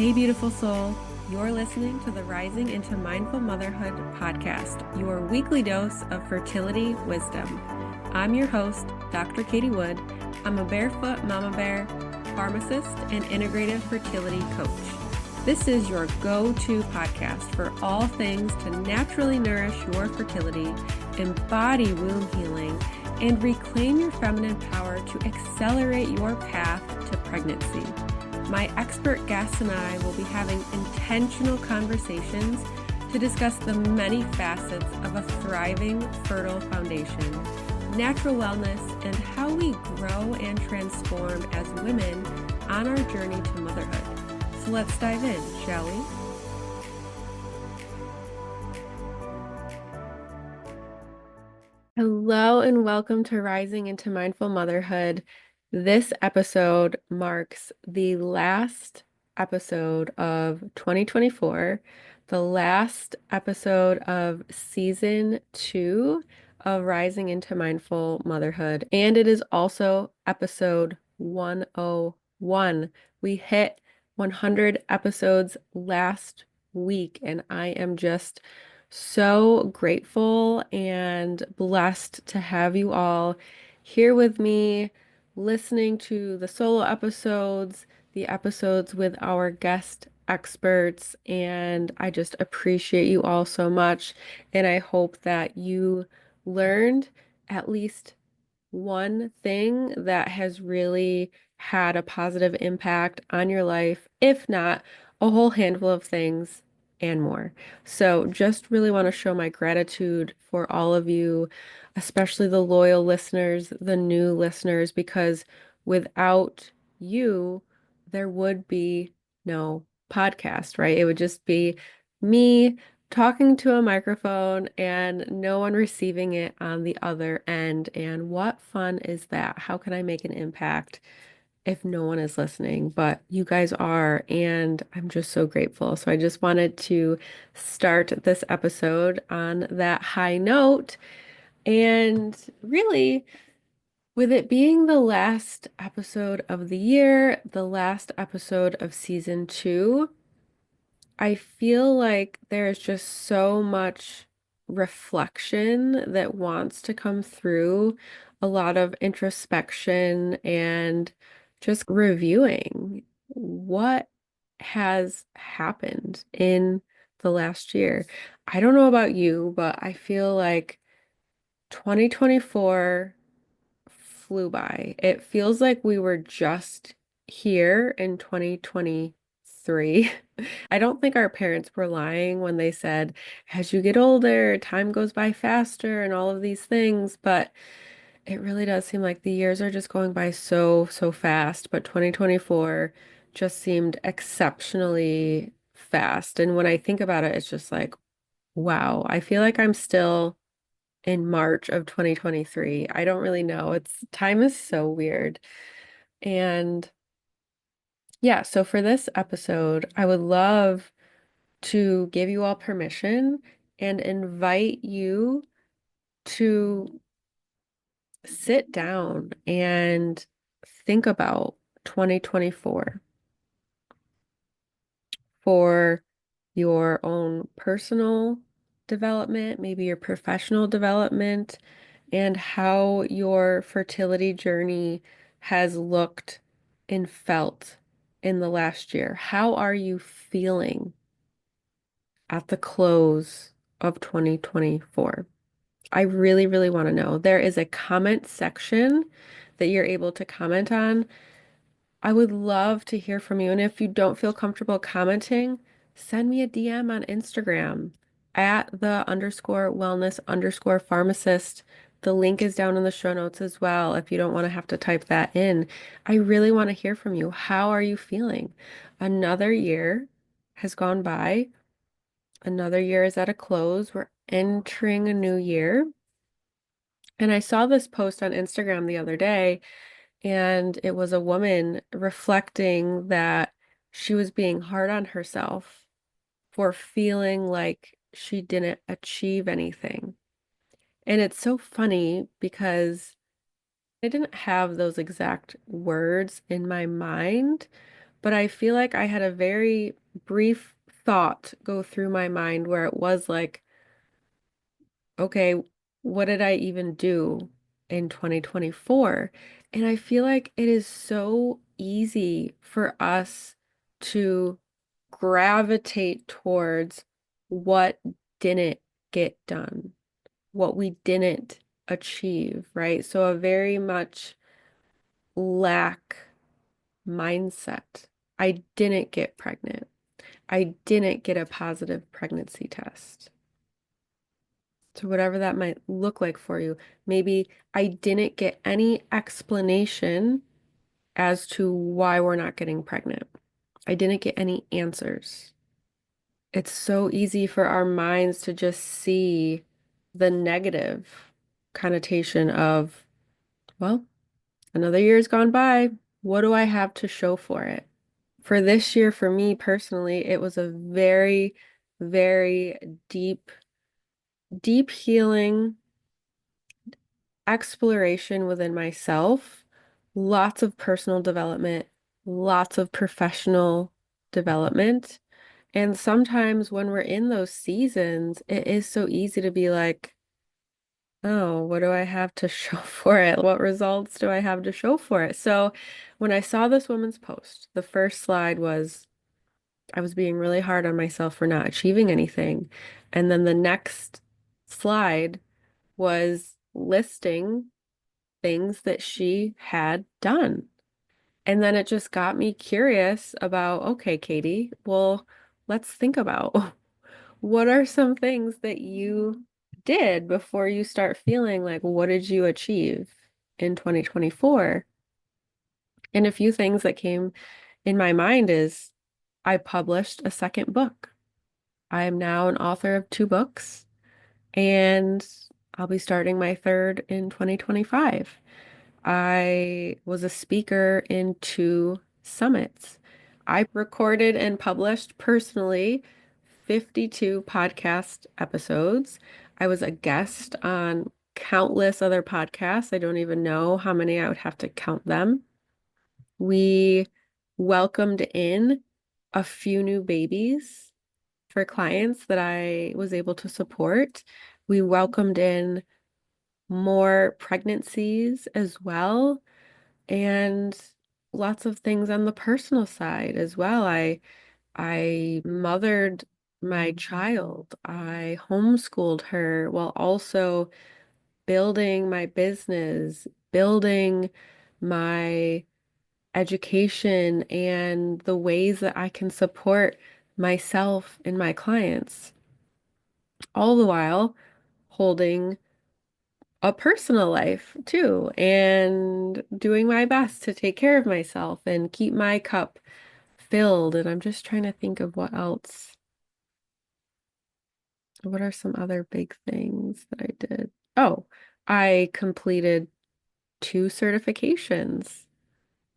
Hey, beautiful soul. You're listening to the Rising into Mindful Motherhood podcast, your weekly dose of fertility wisdom. I'm your host, Dr. Katie Wood. I'm a barefoot mama bear, pharmacist, and integrative fertility coach. This is your go-to podcast for all things to naturally nourish your fertility, embody womb healing, and reclaim your feminine power to accelerate your path to pregnancy. My expert guests and I will be having intentional conversations to discuss the many facets of a thriving, fertile foundation, natural wellness, and how we grow and transform as women on our journey to motherhood. So let's dive in, shall we? Hello and welcome to Rising into Mindful Motherhood. This episode marks the last episode of 2024, the last episode of season 2 of Rising into Mindful Motherhood, and it is also episode 101. We hit 100 episodes last week, and I am just so grateful and blessed to have you all here with me, listening to the solo episodes, the episodes with our guest experts, and I just appreciate you all so much. And I hope that you learned at least one thing that has really had a positive impact on your life, if not a whole handful of things and more. So just really want to show my gratitude for all of you, especially the loyal listeners, the new listeners, because without you, there would be no podcast, right? It would just be me talking to a microphone and no one receiving it on the other end. And what fun is that? How can I make an impact if no one is listening? But you guys are, and I'm just so grateful. So I just wanted to start this episode on that high note. And really, with it being the last episode of the year, the last episode of season 2, I feel like there's just so much reflection that wants to come through, a lot of introspection and just reviewing what has happened in the last year. I don't know about you, but I feel like 2024 flew by. It feels like we were just here in 2023. I don't think our parents were lying when they said, as you get older, time goes by faster and all of these things, but it really does seem like the years are just going by so, so fast. But 2024 just seemed exceptionally fast. And when I think about it, it's just like, wow, I feel like I'm still in March of 2023. I don't really know. Time is so weird. And yeah, so for this episode, I would love to give you all permission and invite you to sit down and think about 2024 for your own personal development, maybe your professional development, and how your fertility journey has looked and felt in the last year. How are you feeling at the close of 2024? I really, really want to know. There is a comment section that you're able to comment on. I would love to hear from you. And if you don't feel comfortable commenting, send me a DM on Instagram at the underscore wellness underscore pharmacist. The link is down in the show notes as well if you don't want to have to type that in. I really want to hear from you. How are you feeling? Another year has gone by. Another year is at a close. We're entering a new year. And I saw this post on Instagram the other day, and it was a woman reflecting that she was being hard on herself for feeling like she didn't achieve anything. And it's so funny because I didn't have those exact words in my mind, But I feel like I had a very brief thought go through my mind where it was like, okay, what did I even do in 2024? And I feel like it is so easy for us to gravitate towards what didn't get done, what we didn't achieve, right? So a very much lack mindset. I didn't get pregnant. I didn't get a positive pregnancy test. So whatever that might look like for you, maybe I didn't get any explanation as to why we're not getting pregnant. I didn't get any answers. It's so easy for our minds to just see the negative connotation of, well, another year's gone by. What do I have to show for it? For this year, for me personally, it was a very, very deep healing exploration within myself, lots of personal development, lots of professional development. And sometimes when we're in those seasons, it is so easy to be like, oh, what do I have to show for it? What results do I have to show for it? So when I saw this woman's post, the first slide was I was being really hard on myself for not achieving anything. And then the next slide was listing things that she had done. And then it just got me curious about, okay, Katie, well, let's think about what are some things that you did before you start feeling like, what did you achieve in 2024? And a few things that came in my mind is I published a second book. I am now an author of two books, and I'll be starting my third in 2025. I was a speaker in two summits. I recorded and published personally 52 podcast episodes. I was a guest on countless other podcasts. I don't even know how many I would have to count them. We welcomed in a few new babies for clients that I was able to support. We welcomed in more pregnancies as well, and lots of things on the personal side as well. I mothered my child. I homeschooled her while also building my business, building my education and the ways that I can support myself and my clients, all the while holding a personal life too and doing my best to take care of myself and keep my cup filled. And I'm just trying to think of what else. What are some other big things that I did? Oh, I completed two certifications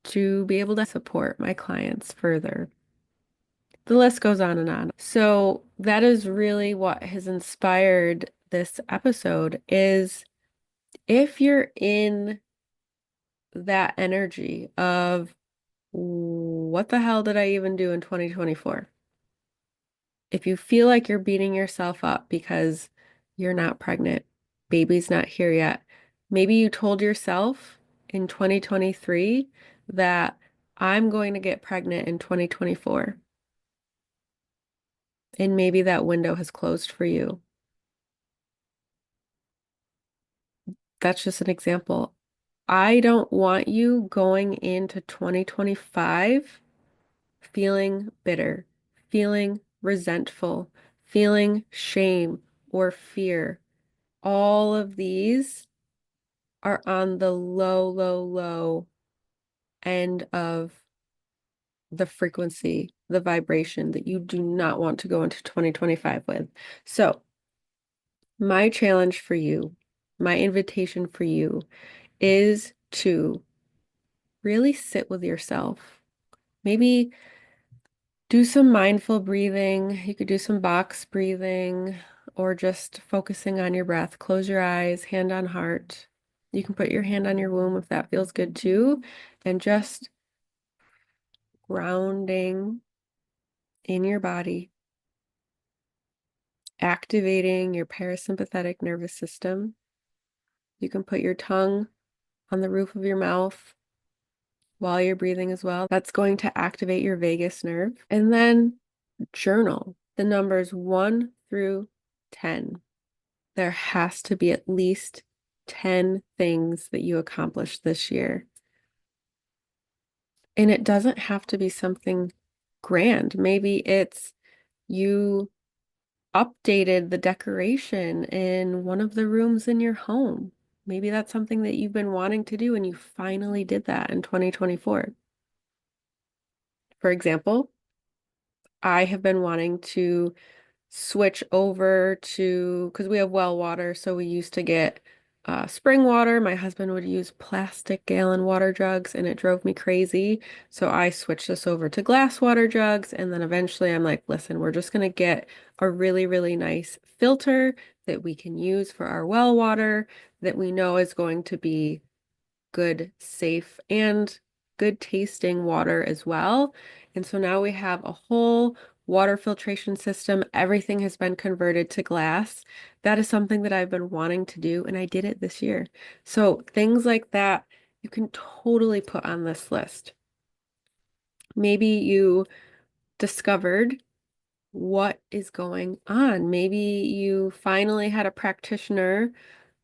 to be able to support my clients further. The list goes on and on. So that is really what has inspired this episode is if you're in that energy of what the hell did I even do in 2024? If you feel like you're beating yourself up because you're not pregnant, baby's not here yet, maybe you told yourself in 2023 that I'm going to get pregnant in 2024. And maybe that window has closed for you. That's just an example. I don't want you going into 2025 feeling bitter, feeling resentful, feeling shame or fear. All of these are on the low end of the frequency, the vibration that you do not want to go into 2025 with. So, my challenge for you, my invitation for you is to really sit with yourself. Maybe do some mindful breathing. You could do some box breathing or just focusing on your breath. Close your eyes, hand on heart. You can put your hand on your womb if that feels good too. And just grounding in your body, activating your parasympathetic nervous system. You can put your tongue on the roof of your mouth while you're breathing as well. That's going to activate your vagus nerve. And then journal the numbers 1 through 10. There has to be at least 10 things that you accomplished this year. And it doesn't have to be something grand. Maybe it's you updated the decoration in one of the rooms in your home. Maybe that's something that you've been wanting to do and you finally did that in 2024. For example, I have been wanting to switch over to, because we have well water, so we used to get spring water. My husband would use plastic gallon water jugs and it drove me crazy. So I switched us over to glass water jugs. And then eventually I'm like, listen, we're just going to get a really, really nice filter that we can use for our well water that we know is going to be good, safe, and good tasting water as well. And so now we have a whole water filtration system. Everything has been converted to glass. That is something that I've been wanting to do, and I did it this year. So things like that you can totally put on this list. Maybe you discovered what is going on. Maybe you finally had a practitioner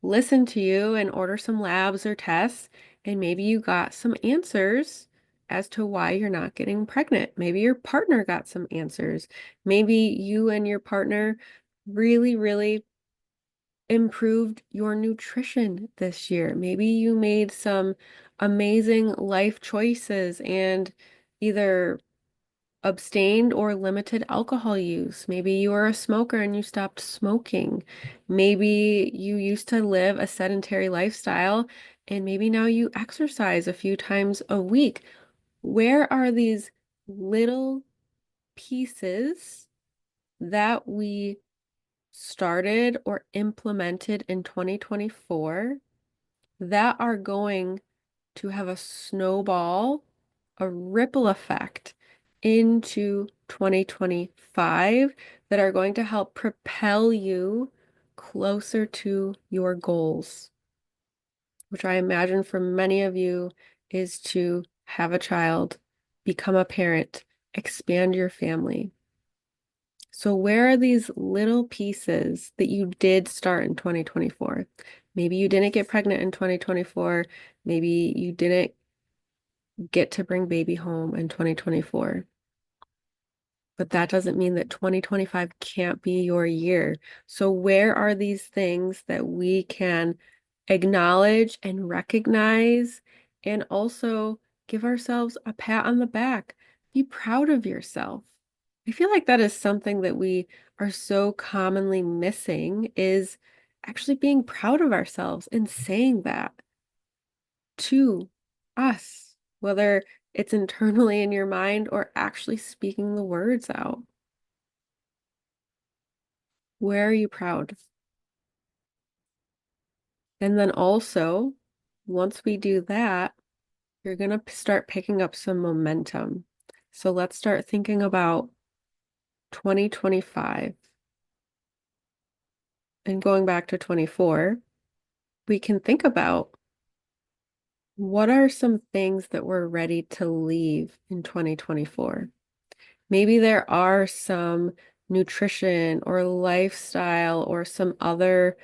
listen to you and order some labs or tests, and maybe you got some answers as to why you're not getting pregnant. Maybe your partner got some answers. Maybe you and your partner really, really improved your nutrition this year. Maybe you made some amazing life choices and either abstained or limited alcohol use. Maybe you are a smoker and you stopped smoking. Maybe you used to live a sedentary lifestyle and maybe now you exercise a few times a week. Where are these little pieces that we started or implemented in 2024 that are going to have a snowball, a ripple effect into 2025 that are going to help propel you closer to your goals, which I imagine for many of you is to have a child, become a parent, expand your family. So where are these little pieces that you did start in 2024? Maybe you didn't get pregnant in 2024. Maybe you didn't get to bring baby home in 2024. But that doesn't mean that 2025 can't be your year. So where are these things that we can acknowledge and recognize and also give ourselves a pat on the back? Be proud of yourself. I feel like that is something that we are so commonly missing is actually being proud of ourselves and saying that to us, whether it's internally in your mind or actually speaking the words out. Where are you proud? And then also, once we do that, you're going to start picking up some momentum. So let's start thinking about 2025 and going back to 24. We can think about what are some things that we're ready to leave in 2024. Maybe there are some nutrition or lifestyle or some other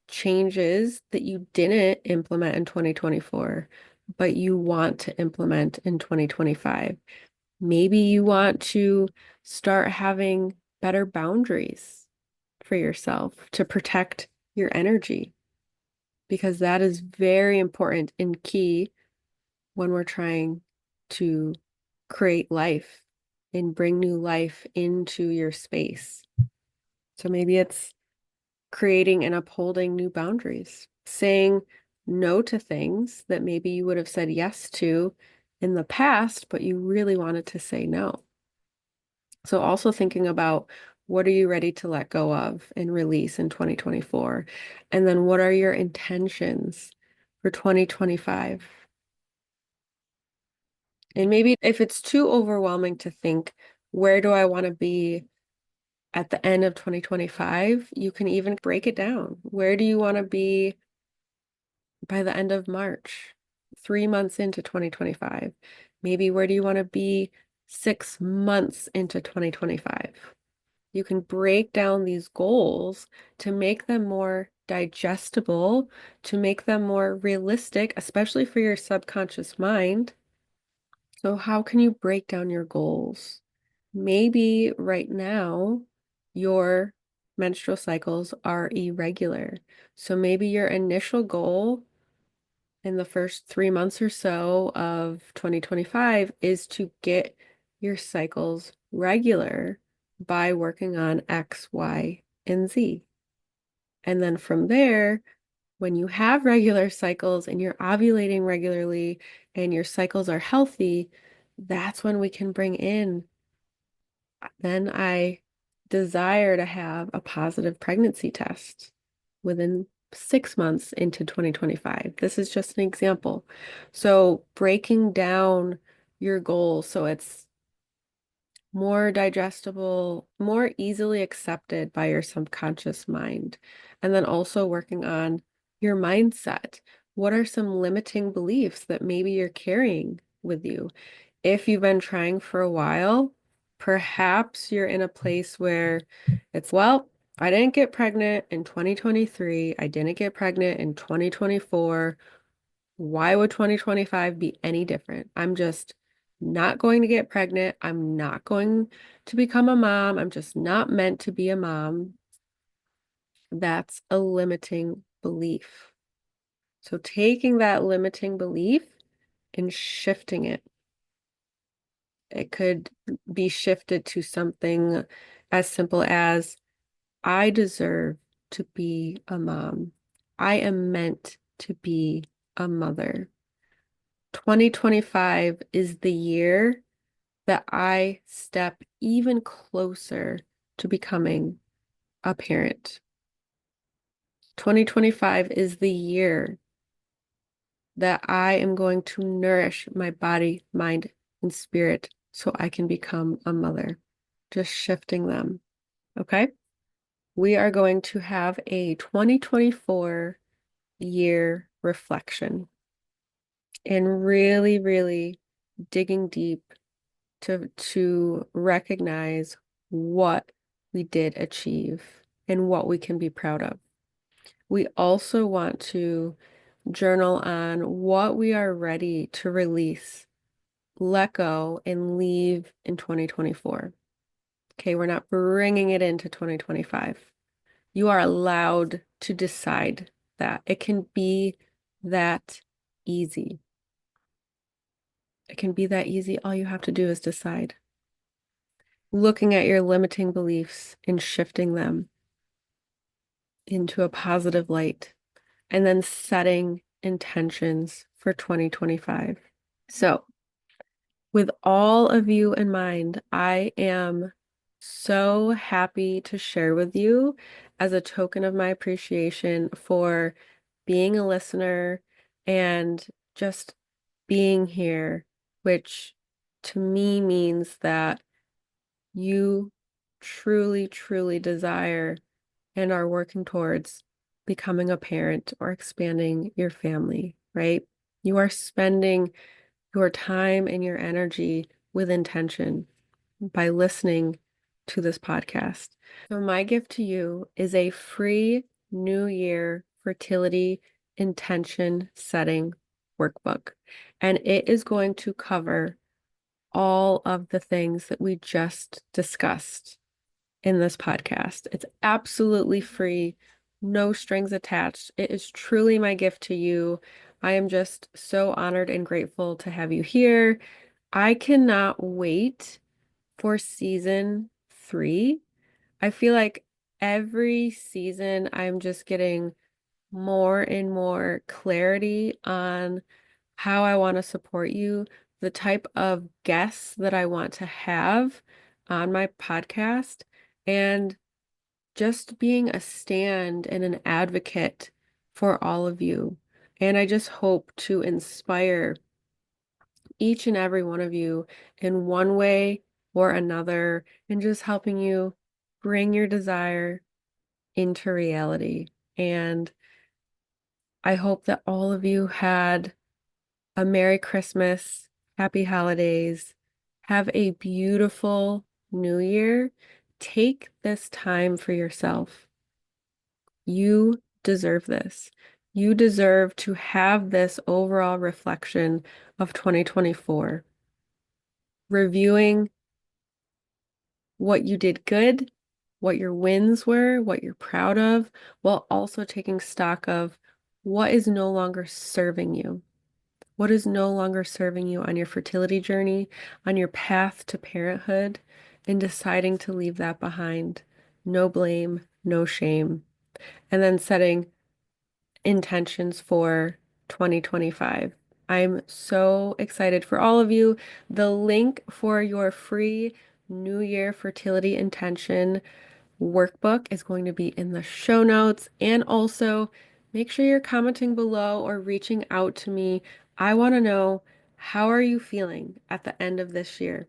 changes that you didn't implement in 2024, but you want to implement in 2025. Maybe you want to start having better boundaries for yourself to protect your energy, because that is very important and key when we're trying to create life and bring new life into your space. So maybe it's creating and upholding new boundaries, saying no to things that maybe you would have said yes to in the past, but you really wanted to say no. So also thinking about what are you ready to let go of and release in 2024? And then what are your intentions for 2025? And maybe if it's too overwhelming to think, where do I want to be at the end of 2025? You can even break it down. Where do you want to be by the end of March, 3 months into 2025? Maybe where do you want to be 6 months into 2025? You can break down these goals to make them more digestible, to make them more realistic, especially for your subconscious mind. So, how can you break down your goals? Maybe right now your menstrual cycles are irregular. So, maybe your initial goal in the first 3 months or so of 2025 is to get your cycles regular by working on X, Y, and Z. And then from there, when you have regular cycles and you're ovulating regularly and your cycles are healthy, that's when we can bring in, then I desire to have a positive pregnancy test within 6 months into 2025. This is just an example. So breaking down your goals so it's more digestible, more easily accepted by your subconscious mind. And then also working on your mindset. What are some limiting beliefs that maybe you're carrying with you? If you've been trying for a while, perhaps you're in a place where it's, well, I didn't get pregnant in 2023. I didn't get pregnant in 2024. Why would 2025 be any different? I'm just not going to get pregnant. I'm not going to become a mom. I'm just not meant to be a mom. That's a limiting belief. So taking that limiting belief and shifting it. It could be shifted to something as simple as, I deserve to be a mom. I am meant to be a mother. 2025 is the year that I step even closer to becoming a parent. 2025 is the year that I am going to nourish my body, mind, and spirit so I can become a mother. Just shifting them. Okay? We are going to have a 2024 year reflection and really, really digging deep to recognize what we did achieve and what we can be proud of. We also want to journal on what we are ready to release, let go, and leave in 2024. Okay, we're not bringing it into 2025. You are allowed to decide that. It can be that easy. It can be that easy. All you have to do is decide. Looking at your limiting beliefs and shifting them into a positive light, and then setting intentions for 2025. So, with all of you in mind, I am so happy to share with you as a token of my appreciation for being a listener and just being here, which to me means that you truly, truly desire and are working towards becoming a parent or expanding your family, right? You are spending your time and your energy with intention by listening to this podcast. So, my gift to you is a free New Year fertility intention setting workbook. And it is going to cover all of the things that we just discussed in this podcast. It's absolutely free, no strings attached. It is truly my gift to you. I am just so honored and grateful to have you here. I cannot wait for season 3. I feel like every season I'm just getting more and more clarity on how I want to support you, the type of guests that I want to have on my podcast, and just being a stand and an advocate for all of you. And I just hope to inspire each and every one of you in one way or another, and just helping you bring your desire into reality. And I hope that all of you had a Merry Christmas, Happy Holidays, have a beautiful New Year. Take this time for yourself. You deserve this. You deserve to have this overall reflection of 2024, reviewing what you did good, what your wins were, what you're proud of, while also taking stock of what is no longer serving you. What is no longer serving you on your fertility journey, on your path to parenthood, and deciding to leave that behind. No blame, no shame. And then setting intentions for 2025. I'm so excited for all of you. The link for your free New Year fertility intention workbook is going to be in the show notes. And also make sure you're commenting below or reaching out to me. I want to know, how are you feeling at the end of this year?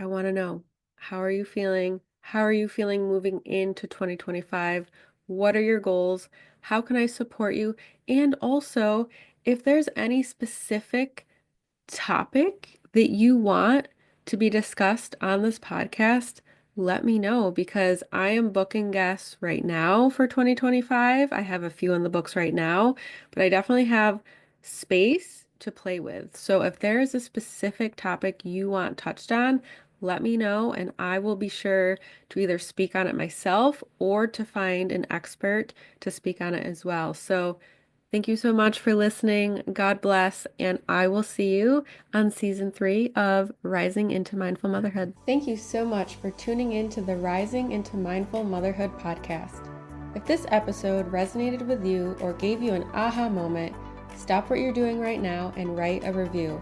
I want to know, how are you feeling? How are you feeling moving into 2025? What are your goals? How can I support you? And also, if there's any specific topic that you want to be discussed on this podcast, let me know, because I am booking guests right now for 2025. I have a few in the books right now, but I definitely have space to play with. So if there is a specific topic you want touched on, let me know, and I will be sure to either speak on it myself or to find an expert to speak on it as well. So thank you so much for listening. God bless, and I will see you on season 3 of Rising into Mindful Motherhood. Thank you so much for tuning in to the Rising into Mindful Motherhood podcast. If this episode resonated with you or gave you an aha moment, stop what you're doing right now and write a review.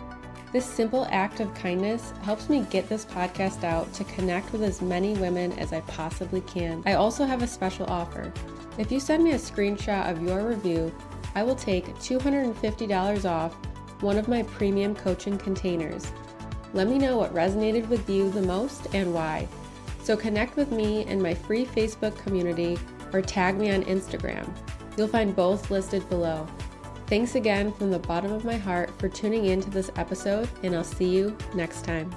This simple act of kindness helps me get this podcast out to connect with as many women as I possibly can. I also have a special offer. If you send me a screenshot of your review, I will take $250 off one of my premium coaching containers. Let me know what resonated with you the most and why. So connect with me in my free Facebook community or tag me on Instagram. You'll find both listed below. Thanks again from the bottom of my heart for tuning in to this episode, and I'll see you next time.